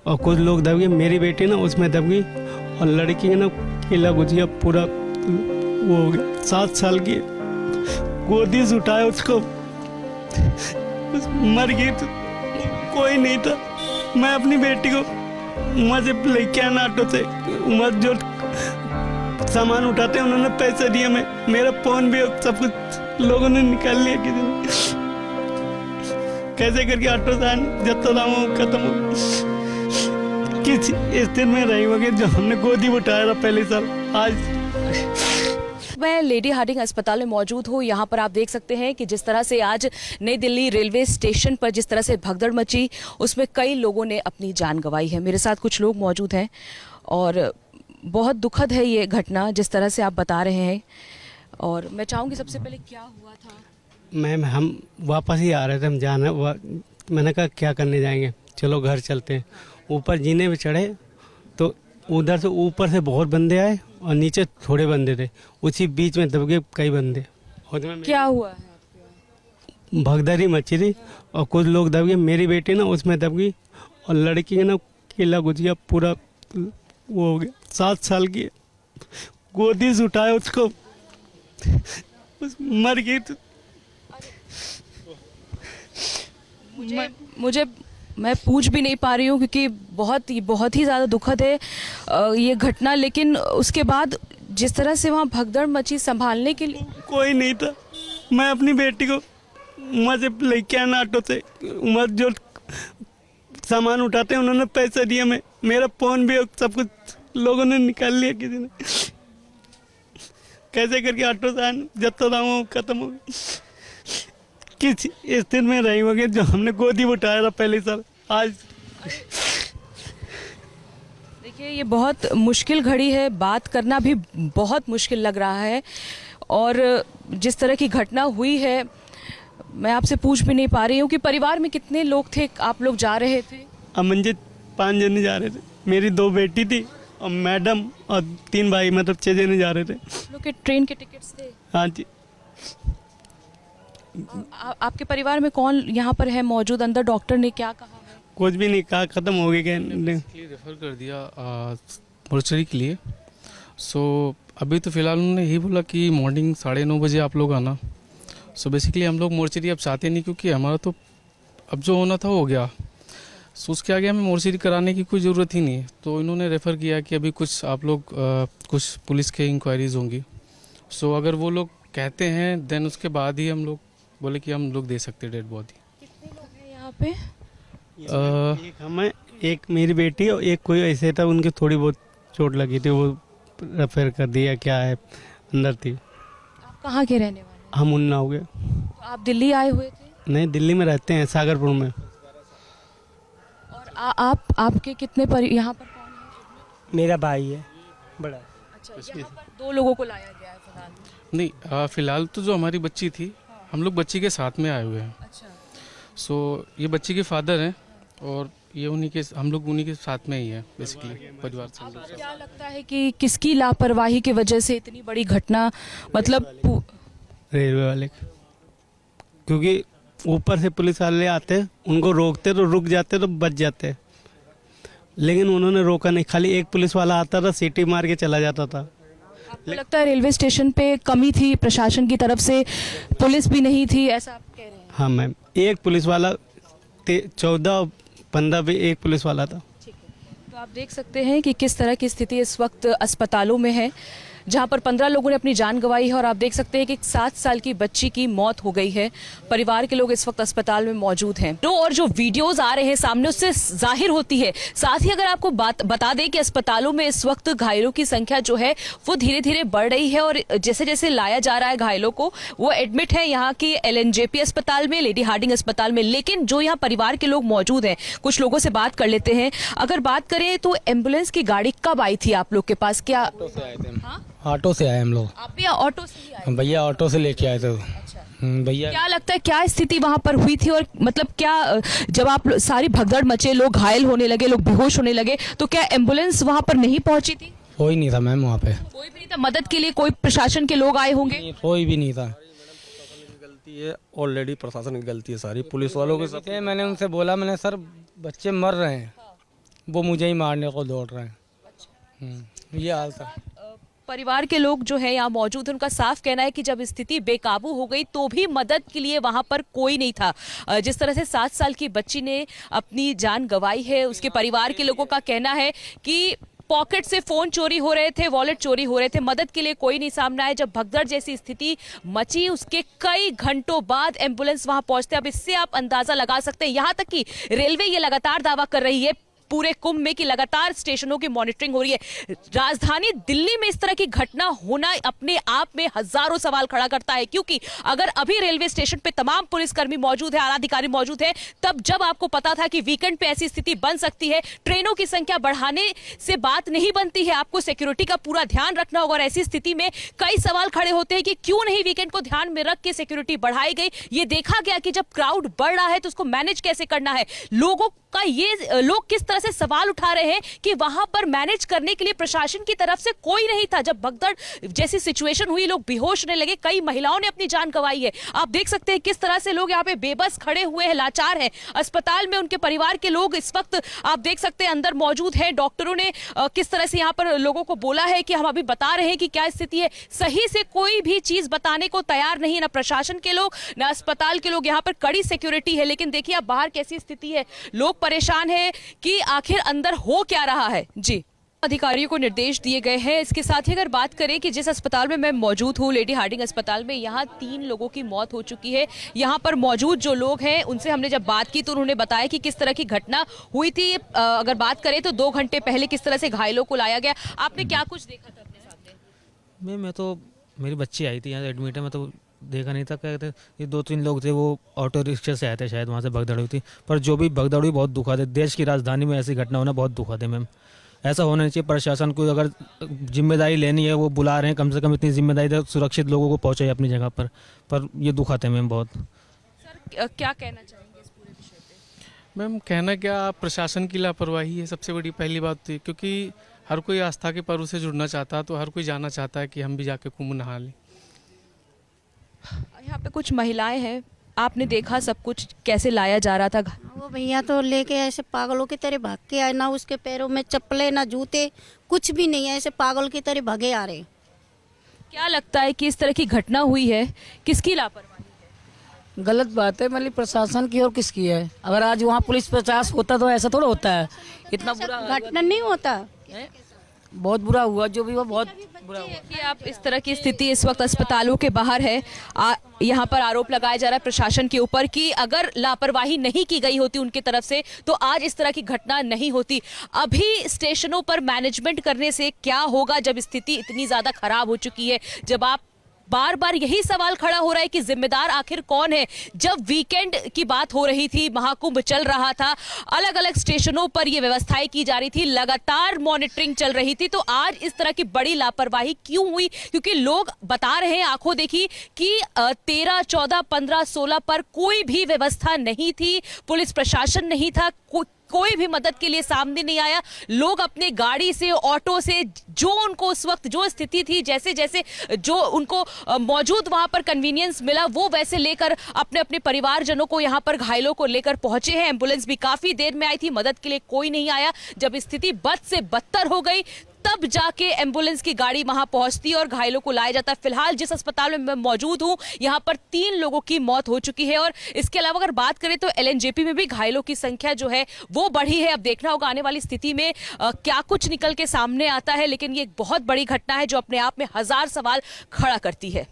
और कुछ लोग दब गए। मेरी बेटी ना उसमें दब गई और लड़की है ना केला गुजिया पूरा वो हो गया। 7 साल की गोदी से उठाया उसको, मर गई तो कोई नहीं था। मैं अपनी बेटी को वहाँ से लेके आना ऑटो से, वहाँ जो सामान उठाते हैं उन्होंने पैसे दिए, मेरा फोन भी सब कुछ लोगों ने निकाल लिया। किसी ने कैसे करके ऑटो से जब तो खत्म हो। किस स्थिति में रही होगी जो हमने गोदी उठाया था पहले साल। आज मैं लेडी हार्डिंग अस्पताल में मौजूद हूँ। यहाँ पर आप देख सकते हैं कि जिस तरह से आज नई दिल्ली रेलवे स्टेशन पर जिस तरह से भगदड़ मची, उसमें कई लोगों ने अपनी जान गंवाई है। मेरे साथ कुछ लोग मौजूद हैं और बहुत दुखद है ये घटना जिस तरह से आप बता रहे हैं। और मैं चाहूँगी सबसे पहले क्या हुआ था? मैम हम वापस ही आ रहे थे, हम जाना मैंने कहा क्या करने जाएंगे, चलो घर चलते हैं। ऊपर जीने पे चढ़े तो उधर से ऊपर से बहुत बंदे आए और नीचे थोड़े बंदे थे, उसी बीच में दब गए कई बंदे। क्या हुआ है? भगदड़ी मची थी और कुछ लोग दब गए। मेरी बेटी ना उसमें दब गई और लड़की है ना केला गुजिया पूरा वो हो गया। 7 साल की गोदी से उठाया उसको, मर गई तो मुझे मैं पूछ भी नहीं पा रही हूँ क्योंकि बहुत ही ज़्यादा दुखद है ये घटना। लेकिन उसके बाद जिस तरह से वहाँ भगदड़ मची, संभालने के लिए कोई नहीं था। मैं अपनी बेटी को वहाँ से लेके आना ऑटो से, वहाँ जो सामान उठाते हैं उन्होंने पैसे दिए, मेरा फोन भी सब कुछ लोगों ने निकाल लिया। किसी ने कैसे करके ऑटो से जब तो खत्म हो गई। किस स्थिति में रही होगी जो हमने गोदी उठाया था पहले साल। आज देखिए ये बहुत मुश्किल घड़ी है, बात करना भी बहुत मुश्किल लग रहा है। और जिस तरह की घटना हुई है मैं आपसे पूछ भी नहीं पा रही हूँ कि परिवार में कितने लोग थे, आप लोग जा रहे थे? अमनजीत 5 जने जा रहे थे, मेरी 2 बेटी थी और मैडम और 3 भाई, मतलब 6 जने जा रहे थे। लोग के ट्रेन के टिकट्स थे? हाँ जी। आपके परिवार में कौन यहाँ पर है मौजूद? अंदर डॉक्टर ने क्या कहा है? कुछ भी नहीं कहा, खत्म हो गई। रेफर कर दिया मोर्चरी के लिए। सो अभी तो फिलहाल उन्होंने यही बोला कि मॉर्निंग 9:30 बजे आप लोग आना। सो बेसिकली हम लोग मोर्चरी अब चाहते नहीं क्योंकि हमारा तो अब जो होना था हो गया। सो उसके आगे हमें मोर्चरी कराने की कोई ज़रूरत ही नहीं। तो इन्होंने रेफ़र किया कि अभी कुछ आप लोग कुछ पुलिस के इंक्वायरीज होंगी। सो अगर वो लोग कहते हैं देन उसके बाद ही हम लोग बोले कि हम लोग दे सकते डेड बॉडी। कितने लोग हैं यहाँ पे? एक हमें, एक मेरी बेटी और एक कोई ऐसे था, उनकी थोड़ी बहुत चोट लगी थी, वो रेफर कर दिया। क्या है अंदर थी। आप कहाँ के रहने वाले? हम उन्ना हो गए। तो आप दिल्ली आए हुए थे? नहीं, दिल्ली में रहते हैं, सागरपुर में। और आपके कितने यहाँ पर कौन है? मेरा भाई है बड़ा। अच्छा, यहाँ पर 2 लोगों को लाया गया है फिलहाल? नहीं, फिलहाल तो जो हमारी बच्ची थी, हम लोग बच्ची के साथ में आए हुए हैं। अच्छा। सो ये बच्ची के फादर हैं और ये हम लोग उन्हीं के साथ में ही है बेसिकली परिवार से। आपको क्या लगता है कि किसकी लापरवाही की वजह से इतनी बड़ी घटना, मतलब रेलवे वाले, क्योंकि ऊपर से पुलिस वाले आते, उनको रोकते तो रुक जाते तो बच जाते, लेकिन उन्होंने रोका नहीं। खाली एक पुलिस वाला आता था, सीटी मार के चला जाता था। आपको लगता है रेलवे स्टेशन पे कमी थी प्रशासन की तरफ से, पुलिस भी नहीं थी, ऐसा आप कह रहे हैं? हाँ मैम, एक पुलिस वाला 14-15 भी एक पुलिस वाला था। तो आप देख सकते हैं कि किस तरह की स्थिति इस वक्त अस्पतालों में है, जहां पर 15 लोगों ने अपनी जान गंवाई है। और आप देख सकते हैं कि 7 साल की बच्ची की मौत हो गई है। परिवार के लोग इस वक्त अस्पताल में मौजूद हैं। और जो वीडियोस आ रहे हैं सामने उससे जाहिर होती है। साथ ही अगर आपको बात बता दें कि अस्पतालों में इस वक्त घायलों की संख्या जो है वो धीरे धीरे बढ़ रही है और जैसे जैसे लाया जा रहा है घायलों को, वो एडमिट है यहाँ की LNJP अस्पताल में, लेडी हार्डिंग अस्पताल में। लेकिन जो यहाँ परिवार के लोग मौजूद हैं, कुछ लोगों से बात कर लेते हैं। अगर बात करें तो एम्बुलेंस की गाड़ी कब आई थी आप लोग के पास? क्या ऑटो से आए थे? ऑटो से आए हम लोग। आप भी ऑटो से ही आए? भैया ऑटो से लेके आए थे। अच्छा। भैया क्या लगता है क्या स्थिति वहां पर हुई थी? और मतलब क्या जब आप सारी भगदड़ मचे, लोग घायल होने लगे, लोग बेहोश होने लगे, तो क्या एम्बुलेंस वहां पर नहीं पहुंची थी? कोई नहीं था मैम वहाँ पे। कोई भी नहीं था मदद के लिए? कोई प्रशासन के लोग आए होंगे? कोई भी नहीं था। गलती है, ऑलरेडी प्रशासन की गलती है सारी, पुलिस वालों के साथ। मैंने उनसे बोला, मैंने सर बच्चे मर रहे हैं, वो मुझे ही मारने को दौड़ रहे हैं। ये हाल था। परिवार के लोग जो है यहाँ मौजूद हैं, उनका साफ कहना है कि जब स्थिति बेकाबू हो गई तो भी मदद के लिए वहां पर कोई नहीं था। जिस तरह से 7 साल की बच्ची ने अपनी जान गंवाई है, उसके परिवार के लोगों का कहना है कि पॉकेट से फोन चोरी हो रहे थे, वॉलेट चोरी हो रहे थे, मदद के लिए कोई नहीं सामने आया। जब भगदड़ जैसी स्थिति मची उसके कई घंटों बाद एम्बुलेंस वहां पहुंचते। अब इससे आप अंदाजा लगा सकते हैं, यहां तक कि रेलवे ये लगातार दावा कर रही है पूरे कुंभ में कि लगातार स्टेशनों की मॉनिटरिंग हो रही है। राजधानी दिल्ली में इस तरह की घटना होना अपने आप में हजारों सवाल खड़ा करता है, क्योंकि अगर अभी रेलवे स्टेशन पे तमाम पुलिसकर्मी मौजूद है, आला अधिकारी मौजूद है, तब जब आपको पता था कि वीकेंड पे ऐसी स्थिति बन सकती है, ट्रेनों की संख्या बढ़ाने से बात नहीं बनती है, आपको सिक्योरिटी का पूरा ध्यान रखना होगा। और ऐसी स्थिति में कई सवाल खड़े होते हैं कि क्यों नहीं वीकेंड को ध्यान में रख के सिक्योरिटी बढ़ाई गई। ये देखा गया कि जब क्राउड बढ़ रहा है तो उसको मैनेज कैसे करना है। लोगों का ये लोग किस तरह से सवाल उठा रहे हैं कि वहां पर मैनेज करने के लिए प्रशासन की तरफ से कोई नहीं था। जब भगदड़ जैसी सिचुएशन हुई, लोग बेहोश होने लगे, कई महिलाओं ने अपनी जान गंवाई है। आप देख सकते हैं किस तरह से लोग यहाँ पे बेबस खड़े हुए हैं, लाचार हैं। अस्पताल में उनके परिवार के लोग इस वक्त आप देख सकते हैं अंदर मौजूद हैं। डॉक्टरों ने किस तरह से यहाँ पर लोगों को बोला है कि हम अभी बता रहे हैं कि क्या स्थिति है। सही से कोई भी चीज बताने को तैयार नहीं है, ना प्रशासन के लोग ना अस्पताल के लोग। यहाँ पर कड़ी सिक्योरिटी है, लेकिन देखिए अब बाहर कैसी स्थिति है। लोग परेशान है कि आखिर अंदर हो क्या रहा है। जी, अधिकारियों को निर्देश दिए गए हैं। इसके साथ ही अगर बात करें कि जिस अस्पताल में मैं मौजूद हूँ, लेडी हार्डिंग अस्पताल में, यहाँ 3 लोगों की मौत हो चुकी है। यहाँ पर मौजूद जो लोग हैं उनसे हमने जब बात की तो उन्होंने बताया कि किस तरह की घटना हुई थी। अगर बात करें तो 2 घंटे पहले किस तरह से घायलों को लाया गया। आपने क्या कुछ देखा था अपने सामने? मैं तो मेरी बच्ची आई थी यहाँ एडमिट है, मैं तो देखा नहीं था। क्या कहते ये 2-3 लोग थे, वो ऑटो रिक्शा से आए थे शायद, वहाँ से भगदड़ हुई थी। पर जो भी भगदड़ हुई बहुत दुखद है। देश की राजधानी में ऐसी घटना होना बहुत दुखद है मैम। ऐसा होना नहीं चाहिए। प्रशासन को अगर जिम्मेदारी लेनी है, वो बुला रहे हैं, कम से कम इतनी जिम्मेदारी दे, सुरक्षित लोगों को पहुँचाए अपनी जगह पर ये दुखद है मैम बहुत। सर क्या कहना चाहेंगे इस पूरे विषय पे? मैम कहना क्या, प्रशासन की लापरवाही है सबसे बड़ी पहली बात थी, क्योंकि हर कोई आस्था के पर्व से जुड़ना चाहता है, तो हर कोई जाना चाहता है कि हम भी जाके कुंभ नहा लें। यहाँ पे कुछ महिलाएं हैं, आपने देखा सब कुछ कैसे लाया जा रहा था। वो भैया तो लेके ऐसे पागलों की तरह भाग के आए, ना उसके पैरों में चप्पलें ना जूते, कुछ भी नहीं है, ऐसे पागल की तरह भागे आ रहे। क्या लगता है कि इस तरह की घटना हुई है, किसकी लापरवाही है? गलत बात है, मतलब प्रशासन की और किसकी है। अगर आज वहाँ पुलिस 50 होता तो ऐसा थोड़ा होता है। इतना बुरा घटना नहीं होता, बहुत बुरा हुआ जो भी हुआ, बहुत बुरा हुआ। देखिए आप इस तरह की स्थिति इस वक्त अस्पतालों के बाहर है। यहाँ पर आरोप लगाया जा रहा है प्रशासन के ऊपर कि अगर लापरवाही नहीं की गई होती उनकी तरफ से तो आज इस तरह की घटना नहीं होती। अभी स्टेशनों पर मैनेजमेंट करने से क्या होगा जब स्थिति इतनी ज्यादा खराब हो चुकी है। जब आप बार बार यही सवाल खड़ा हो रहा है कि जिम्मेदार आखिर कौन है। जब वीकेंड की बात हो रही थी, महाकुंभ चल रहा था, अलग अलग स्टेशनों पर ये व्यवस्थाएं की जा रही थी, लगातार मॉनिटरिंग चल रही थी, तो आज इस तरह की बड़ी लापरवाही क्यों हुई? क्योंकि लोग बता रहे हैं आंखों देखी कि 13, 14, 15, 16 पर कोई भी व्यवस्था नहीं थी, पुलिस प्रशासन नहीं था, कोई भी मदद के लिए सामने नहीं आया। लोग अपने गाड़ी से, ऑटो से, जो उनको उस वक्त जो स्थिति थी, जैसे जैसे जो उनको मौजूद वहां पर कन्वीनियंस मिला, वो वैसे लेकर अपने अपने परिवारजनों को, यहाँ पर घायलों को लेकर पहुंचे हैं। एम्बुलेंस भी काफी देर में आई थी, मदद के लिए कोई नहीं आया। जब स्थिति बद से बदतर हो गई तब जाके एम्बुलेंस की गाड़ी वहां पहुंचती और घायलों को लाया जाता है। फिलहाल जिस अस्पताल में मैं मौजूद हूं, यहां पर 3 लोगों की मौत हो चुकी है और इसके अलावा अगर बात करें तो एलएनजेपी में भी घायलों की संख्या जो है वो बढ़ी है। अब देखना होगा आने वाली स्थिति में क्या कुछ निकल के सामने आता है, लेकिन ये एक बहुत बड़ी घटना है जो अपने आप में हजार सवाल खड़ा करती है।